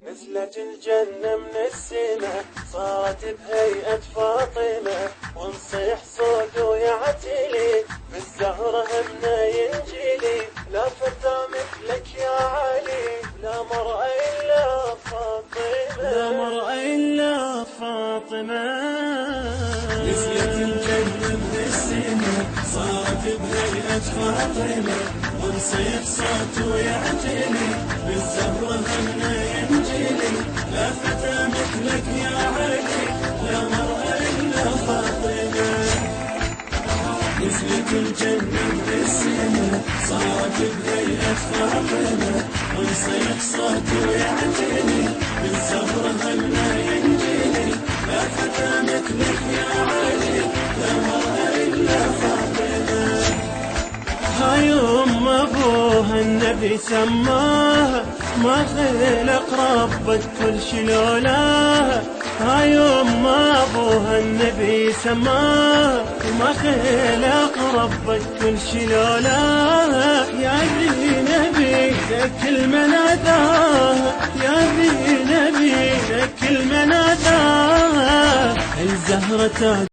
نزلت الجنة من السماء صارت بهيئة فاطمة، ونصيح صوت ويعتلي بالزهرة همنا ينجلي. لا فتى مثلك يا علي، لا مرأة إلا فاطمة، لا مرأة إلا فاطمة. نزلت الجنة من السماء صارت بهيئة فاطمة، ونصيح صوت ويعتلي بالزهرة همنا ينجلي. لا فتى مثلك يا علي، لا مرأة إلا فاطمة. نزلت الجنة من السماء صارت بهيئة فاطمة، ونصيح صوت ويعتلي بالزهرة همنا ينجلي. لا فتى مثلك يا علي، لا مرأة إلا فاطمة. هاي أم أبوها النبي سماها، ما خلق ربك كل شي لولاها. هاي أم أبوها النبي سماها، ما خلق ربك كل شي لولاها. يا زينبي كل من أذاها، يا زينبي كل من أذاها. الزهرة